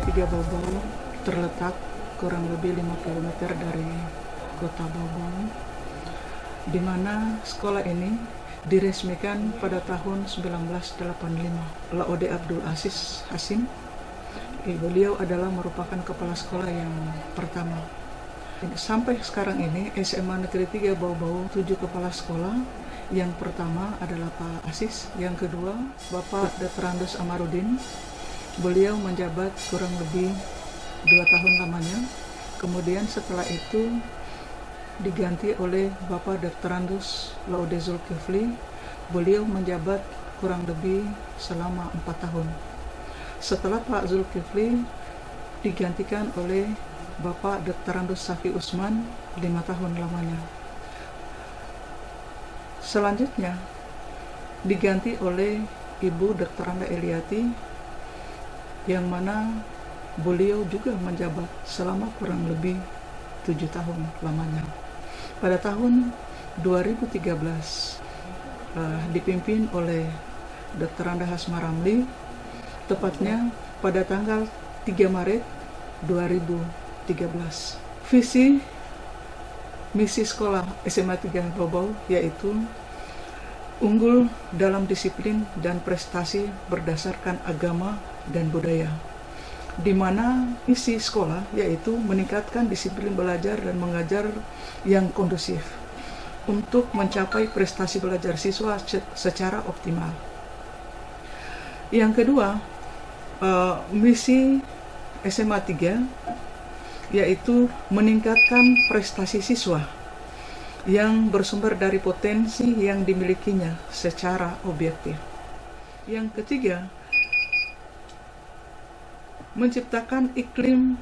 3 Bobol terletak kurang lebih 5 km dari kota Bobol, di mana sekolah ini diresmikan pada tahun 1985 oleh Ode Abdul Aziz Hasim. Beliau adalah merupakan kepala sekolah yang pertama. Sampai sekarang ini SMA Negeri 3 Bau-Bau 7 kepala sekolah. Yang pertama adalah Pak Aziz, yang kedua Bapak Dr. Randus Amarudin. Beliau menjabat kurang lebih 2 tahun lamanya. Kemudian setelah itu diganti oleh Bapak Dr. Randus Laude Zulkifli. Beliau menjabat kurang lebih selama 4 tahun. Setelah Pak Zulkifli digantikan oleh Bapak Dr. Randus Safi Usman 5 tahun lamanya. Selanjutnya diganti oleh Ibu Dr. Randa Eliati, yang mana beliau juga menjabat selama kurang lebih 7 tahun lamanya. Pada tahun 2013 dipimpin oleh Dr. Randa Hasmaramli, tepatnya pada tanggal 3 Maret 2013. Visi misi sekolah SMA 3 Bau-Bau yaitu unggul dalam disiplin dan prestasi berdasarkan agama dan budaya, di mana misi sekolah yaitu meningkatkan disiplin belajar dan mengajar yang kondusif untuk mencapai prestasi belajar siswa secara optimal. Yang kedua, misi SMA 3 yaitu meningkatkan prestasi siswa yang bersumber dari potensi yang dimilikinya secara objektif. Yang ketiga, menciptakan iklim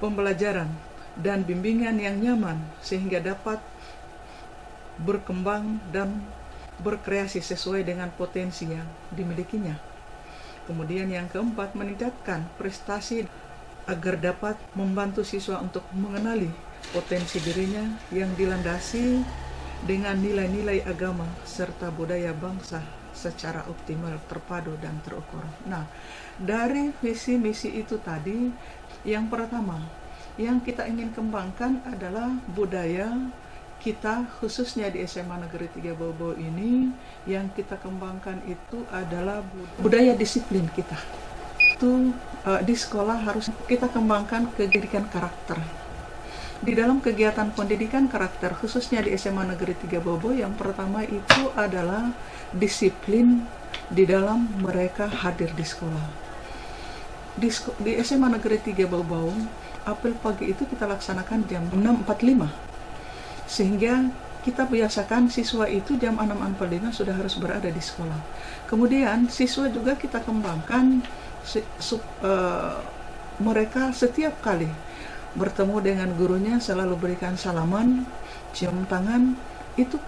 pembelajaran dan bimbingan yang nyaman sehingga dapat berkembang dan berkreasi sesuai dengan potensi yang dimilikinya. Kemudian yang keempat, meningkatkan prestasi agar dapat membantu siswa untuk mengenali potensi dirinya yang dilandasi dengan nilai-nilai agama serta budaya bangsa secara optimal, terpadu, dan terukur. Nah, dari visi misi itu tadi, yang pertama yang kita ingin kembangkan adalah budaya kita, khususnya di SMA Negeri 3 Bau-Bau ini. Yang kita kembangkan itu adalah budaya disiplin kita. Itu di sekolah harus kita kembangkan pendidikan karakter. Di dalam kegiatan pendidikan karakter, khususnya di SMA Negeri 3 Bau-Bau, yang pertama itu adalah disiplin di dalam mereka hadir di sekolah. Di SMA Negeri 3 Bau-Bau, apel pagi itu kita laksanakan jam 6.45. Sehingga kita biasakan siswa itu jam 6.45 sudah harus berada di sekolah. Kemudian siswa juga kita kembangkan mereka setiap kali bertemu dengan gurunya selalu berikan salaman, cium tangan.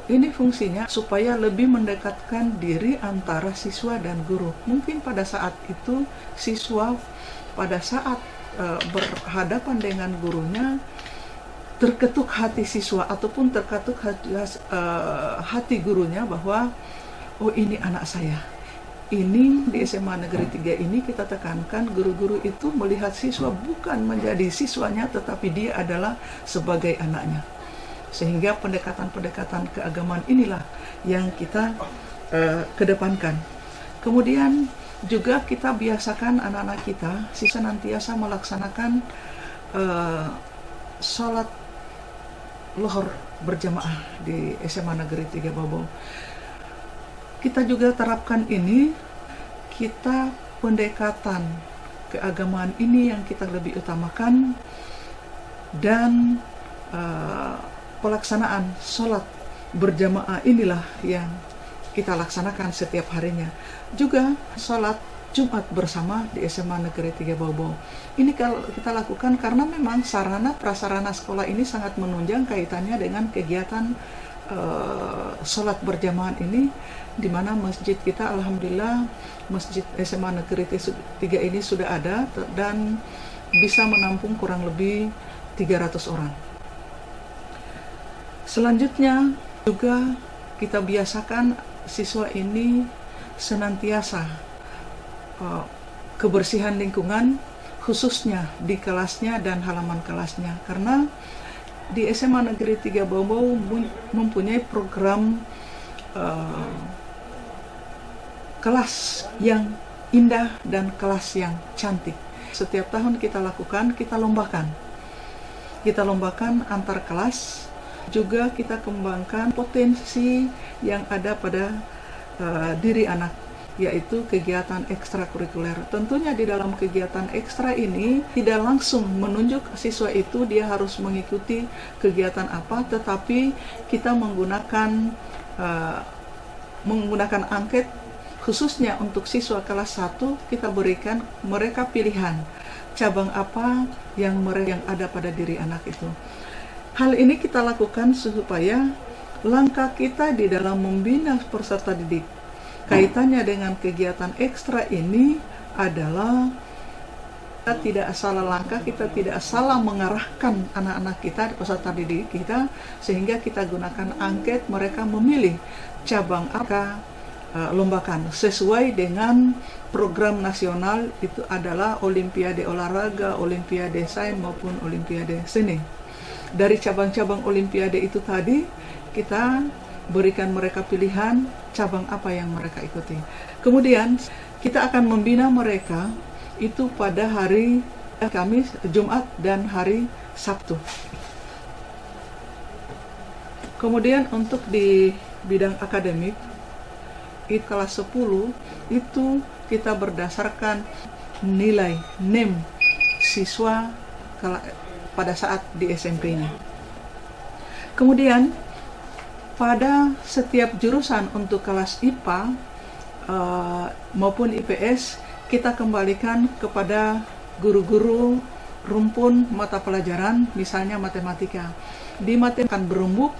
Ini fungsinya supaya lebih mendekatkan diri antara siswa dan guru. Mungkin pada saat itu siswa pada saat berhadapan dengan gurunya terketuk hati siswa ataupun terketuk hati gurunya bahwa oh, ini anak saya. Ini di SMA Negeri 3 ini kita tekankan guru-guru itu melihat siswa bukan menjadi siswanya, tetapi dia adalah sebagai anaknya. Sehingga pendekatan-pendekatan keagamaan inilah yang kita kedepankan. Kemudian juga kita biasakan anak-anak kita senantiasa melaksanakan sholat lohor berjamaah di SMA Negeri 3 Bau-Bau. Kita juga terapkan ini, kita pendekatan keagamaan ini yang kita lebih utamakan, dan pelaksanaan sholat berjamaah inilah yang kita laksanakan setiap harinya. Juga sholat Jumat bersama di SMA Negeri 3 Bau-Bau. Ini kalau kita lakukan karena memang sarana prasarana sekolah ini sangat menunjang kaitannya dengan kegiatan sholat berjamaah ini, di mana masjid kita alhamdulillah masjid SMA Negeri 3 ini sudah ada dan bisa menampung kurang lebih 300 orang. Selanjutnya juga kita biasakan siswa ini senantiasa kebersihan lingkungan, khususnya di kelasnya dan halaman kelasnya, karena di SMA Negeri 3 Bau-Bau mempunyai program kelas yang indah dan kelas yang cantik. Setiap tahun kita lakukan, kita lombakan antar kelas, juga kita kembangkan potensi yang ada pada diri anak, yaitu kegiatan ekstrakurikuler. Tentunya di dalam kegiatan ekstra ini tidak langsung menunjuk siswa itu dia harus mengikuti kegiatan apa, tetapi kita menggunakan angket khususnya untuk siswa kelas 1. Kita berikan mereka pilihan cabang apa yang ada pada diri anak itu. Hal ini kita lakukan supaya langkah kita di dalam membina peserta didik kaitannya dengan kegiatan ekstra ini adalah kita tidak salah langkah, kita tidak salah mengarahkan anak-anak kita, peserta didik kita, sehingga kita gunakan angket, mereka memilih cabang apa lombakan sesuai dengan program nasional, itu adalah Olimpiade Olahraga, Olimpiade Sains maupun Olimpiade Seni. Dari cabang-cabang Olimpiade itu tadi kita berikan mereka pilihan cabang apa yang mereka ikuti. Kemudian kita akan membina mereka itu pada hari Kamis, Jumat, dan hari Sabtu. Kemudian untuk di bidang akademik, itu kelas 10 itu kita berdasarkan nilai NIM siswa pada saat di SMP-nya. Kemudian pada setiap jurusan untuk kelas IPA maupun IPS, kita kembalikan kepada guru-guru rumpun mata pelajaran, misalnya matematika. Di matematika akan berembuk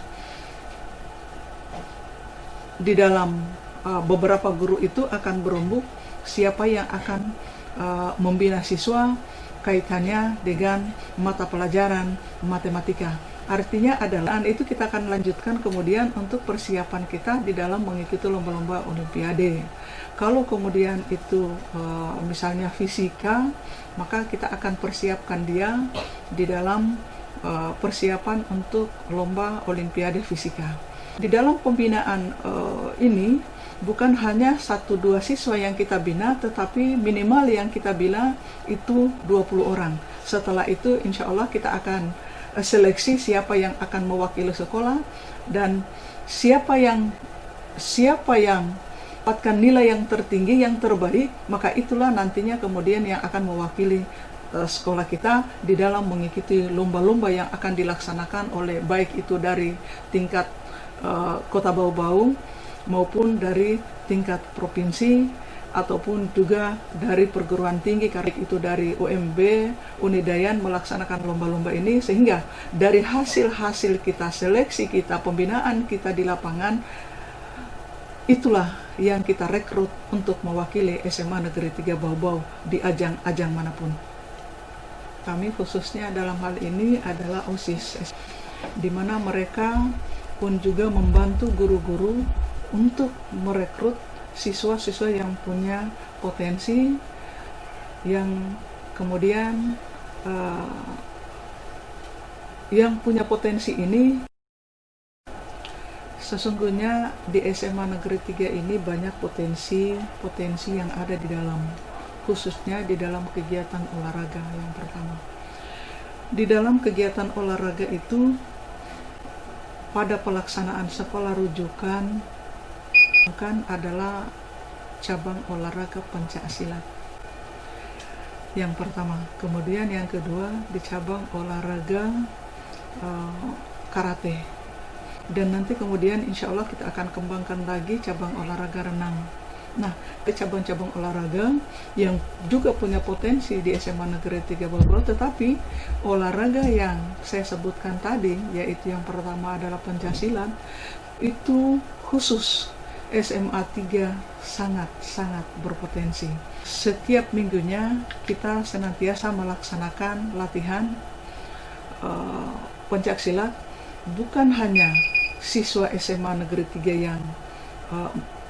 di dalam beberapa guru itu akan berembuk siapa yang akan membina siswa kaitannya dengan mata pelajaran matematika. Artinya adalah itu kita akan lanjutkan kemudian untuk persiapan kita di dalam mengikuti lomba-lomba Olimpiade. Kalau kemudian itu misalnya fisika, maka kita akan persiapkan dia di dalam persiapan untuk lomba Olimpiade fisika. Di dalam pembinaan ini bukan hanya 1-2 siswa yang kita bina, tetapi minimal yang kita bina itu 20 orang. Setelah itu insya Allah kita akan seleksi siapa yang akan mewakili sekolah, dan siapa yang dapatkan nilai yang tertinggi, yang terbaik, maka itulah nantinya kemudian yang akan mewakili sekolah kita di dalam mengikuti lomba-lomba yang akan dilaksanakan oleh baik itu dari tingkat Kota Bau-Bau maupun dari tingkat provinsi ataupun juga dari perguruan tinggi, karena itu dari UMB, Unidayan melaksanakan lomba-lomba ini, sehingga dari hasil-hasil kita, seleksi kita, pembinaan kita di lapangan, itulah yang kita rekrut untuk mewakili SMA Negeri 3 Bau-Bau di ajang-ajang manapun. Kami khususnya dalam hal ini adalah OSIS, di mana mereka pun juga membantu guru-guru untuk merekrut siswa-siswa yang punya potensi, yang kemudian yang punya potensi ini sesungguhnya di SMA Negeri 3 ini banyak potensi yang ada di dalam, khususnya di dalam kegiatan olahraga. Yang pertama, di dalam kegiatan olahraga itu pada pelaksanaan sekolah rujukan adalah cabang olahraga pencaksilat yang pertama. Kemudian yang kedua di cabang olahraga karate, dan nanti kemudian insya Allah kita akan kembangkan lagi cabang olahraga renang. Nah, cabang-cabang olahraga yang juga punya potensi di SMA Negeri 3 Bau-Bau, tetapi olahraga yang saya sebutkan tadi, yaitu yang pertama adalah pencaksilat, itu khusus SMA 3 sangat-sangat berpotensi. Setiap minggunya kita senantiasa melaksanakan latihan pencaksilat, bukan hanya siswa SMA Negeri 3 yang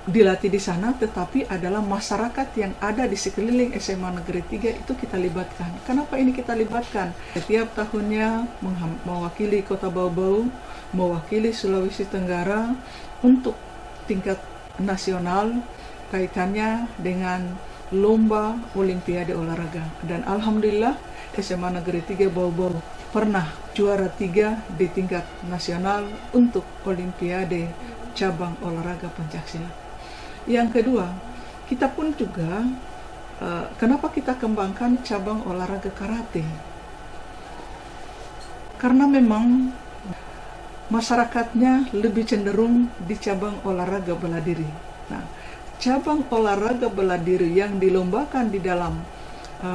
dilatih di sana, tetapi adalah masyarakat yang ada di sekeliling SMA Negeri 3 itu kita libatkan. Kenapa ini kita libatkan? Setiap tahunnya mewakili Kota Bau-Bau, mewakili Sulawesi Tenggara untuk tingkat nasional kaitannya dengan lomba Olimpiade olahraga. Dan alhamdulillah SMA Negeri 3 Bau-Bau pernah juara 3 di tingkat nasional untuk Olimpiade cabang olahraga pencaksilat. Yang kedua, kita pun juga kenapa kita kembangkan cabang olahraga karate? Karena memang masyarakatnya lebih cenderung di cabang olahraga bela diri. Nah, cabang olahraga bela diri yang dilombakan di dalam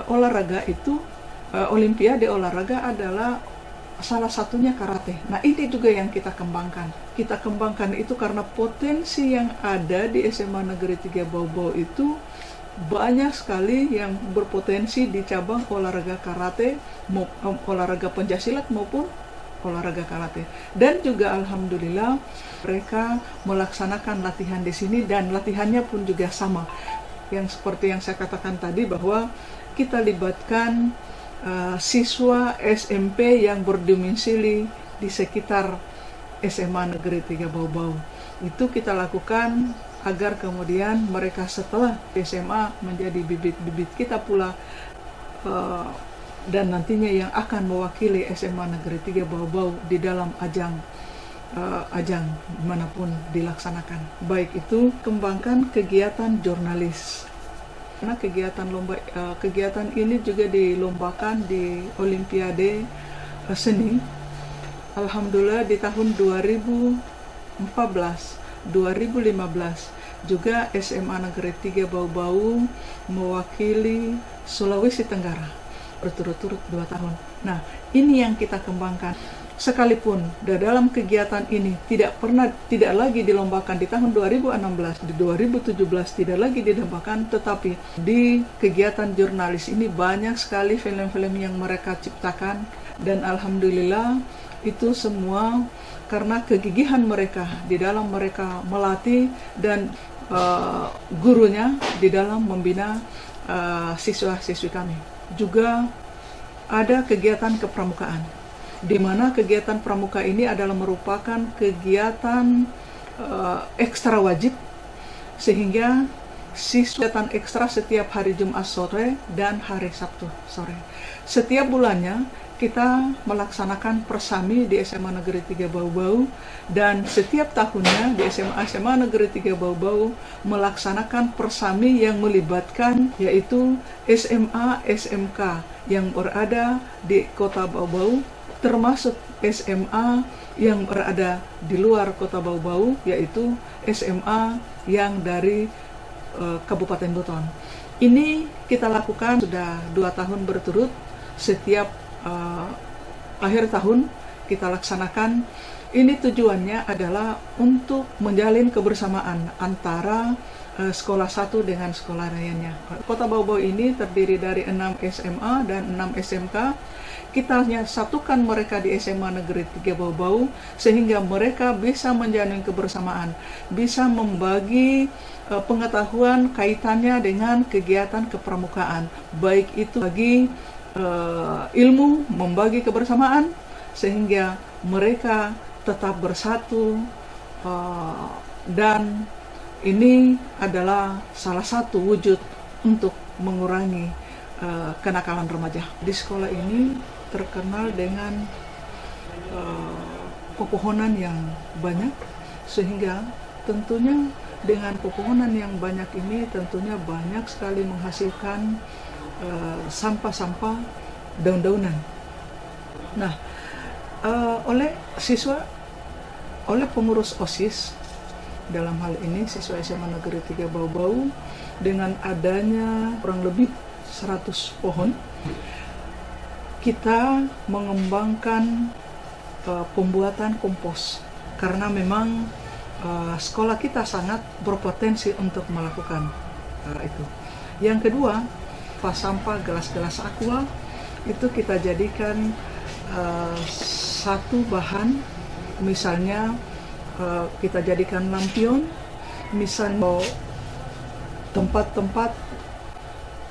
olahraga itu, Olimpiade olahraga adalah salah satunya karate. Nah, ini juga yang kita kembangkan. Kita kembangkan itu karena potensi yang ada di SMA Negeri 3 Bau-Bau itu banyak sekali yang berpotensi di cabang olahraga karate, olahraga pencaksilat maupun olahraga karate. Dan juga alhamdulillah mereka melaksanakan latihan di sini dan latihannya pun juga sama. Yang seperti yang saya katakan tadi bahwa kita libatkan siswa SMP yang berdomisili di sekitar SMA Negeri 3 Bau-Bau. Itu kita lakukan agar kemudian mereka setelah SMA menjadi bibit-bibit kita pula, dan nantinya yang akan mewakili SMA Negeri 3 Bau-Bau di dalam ajang manapun dilaksanakan. Baik itu kembangkan kegiatan jurnalis. Karena kegiatan ini juga dilombakan di Olimpiade Seni. Alhamdulillah di tahun 2014, 2015 juga SMA Negeri 3 Bau-Bau mewakili Sulawesi Tenggara berturut-turut 2 tahun. Nah, ini yang kita kembangkan. Sekalipun dalam kegiatan ini tidak lagi dilombakan di tahun 2016, di 2017 tidak lagi dilombakan, tetapi di kegiatan jurnalis ini banyak sekali film-film yang mereka ciptakan, dan alhamdulillah itu semua karena kegigihan mereka di dalam mereka melatih dan gurunya di dalam membina siswa-siswi kami. Juga ada kegiatan kepramukaan, di mana kegiatan pramuka ini adalah merupakan kegiatan ekstra wajib, sehingga siswa kegiatan ekstra setiap hari Jumat sore dan hari Sabtu sore. Setiap bulannya kita melaksanakan persami di SMA Negeri 3 Bau-Bau, dan setiap tahunnya di SMA Negeri 3 Bau-Bau melaksanakan persami yang melibatkan yaitu SMA SMK yang berada di Kota Bau-Bau, termasuk SMA yang berada di luar Kota Bau-Bau, yaitu SMA yang dari Kabupaten Buton. Ini kita lakukan sudah 2 tahun berturut. Setiap akhir tahun kita laksanakan. Ini tujuannya adalah untuk menjalin kebersamaan antara sekolah satu dengan sekolah lainnya. Kota Bau-Bau ini terdiri dari 6 SMA dan 6 SMK. Kita hanya satukan mereka di SMA Negeri 3 Bau-Bau sehingga mereka bisa menjalin kebersamaan, bisa membagi pengetahuan kaitannya dengan kegiatan kepramukaan, baik itu bagi ilmu, membagi kebersamaan, sehingga mereka tetap bersatu, dan ini adalah salah satu wujud untuk mengurangi kenakalan remaja. Di sekolah ini terkenal dengan pepohonan yang banyak, sehingga tentunya dengan pepohonan yang banyak ini tentunya banyak sekali menghasilkan sampah-sampah daun-daunan. Nah, oleh pengurus OSIS, dalam hal ini siswa SMA Negeri 3 Bau-Bau, dengan adanya kurang lebih 100 pohon, kita mengembangkan pembuatan kompos, karena memang sekolah kita sangat berpotensi untuk melakukan itu. Yang kedua, sampah gelas-gelas aqua itu kita jadikan satu bahan, misalnya kita jadikan lampion, misalnya tempat-tempat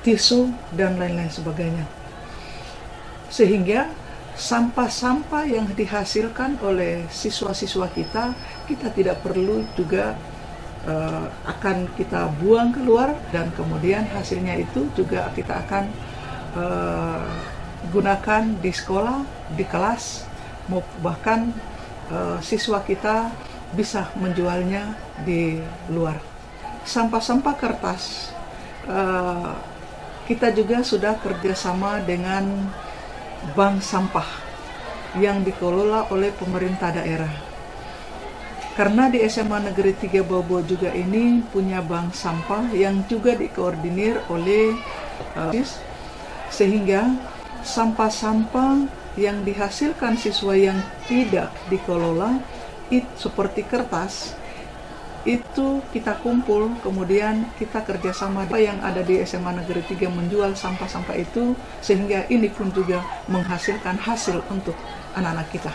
tisu dan lain-lain sebagainya. Sehingga sampah-sampah yang dihasilkan oleh siswa-siswa kita tidak perlu juga akan kita buang keluar, dan kemudian hasilnya itu juga kita akan gunakan di sekolah, di kelas, bahkan siswa kita bisa menjualnya di luar. Sampah-sampah kertas, kita juga sudah kerjasama dengan bank sampah yang dikelola oleh pemerintah daerah. Karena di SMA Negeri 3 Bobo juga ini punya bank sampah yang juga dikoordinir oleh sehingga sampah-sampah yang dihasilkan siswa yang tidak dikelola seperti kertas itu kita kumpul, kemudian kita kerjasama yang ada di SMA Negeri 3 menjual sampah-sampah itu, sehingga ini pun juga menghasilkan hasil untuk anak-anak kita.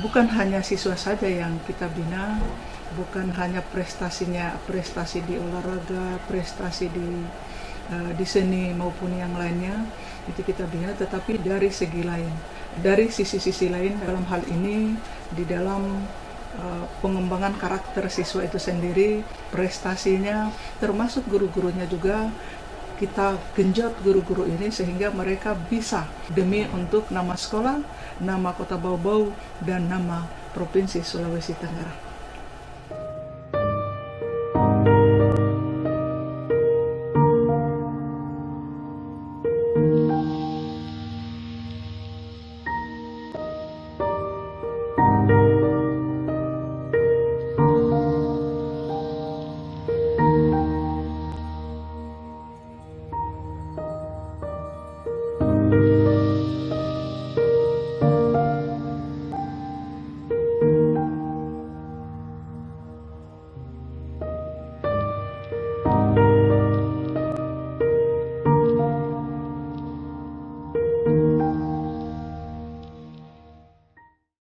Bukan hanya siswa saja yang kita bina, bukan hanya prestasi di olahraga, prestasi di seni maupun yang lainnya itu kita bina, tetapi dari segi lain, dari sisi-sisi lain dalam hal ini di dalam pengembangan karakter siswa itu sendiri, prestasinya, termasuk guru-gurunya juga kita genjot guru-guru ini sehingga mereka bisa demi untuk nama sekolah, nama Kota Bau-Bau, dan nama Provinsi Sulawesi Tenggara.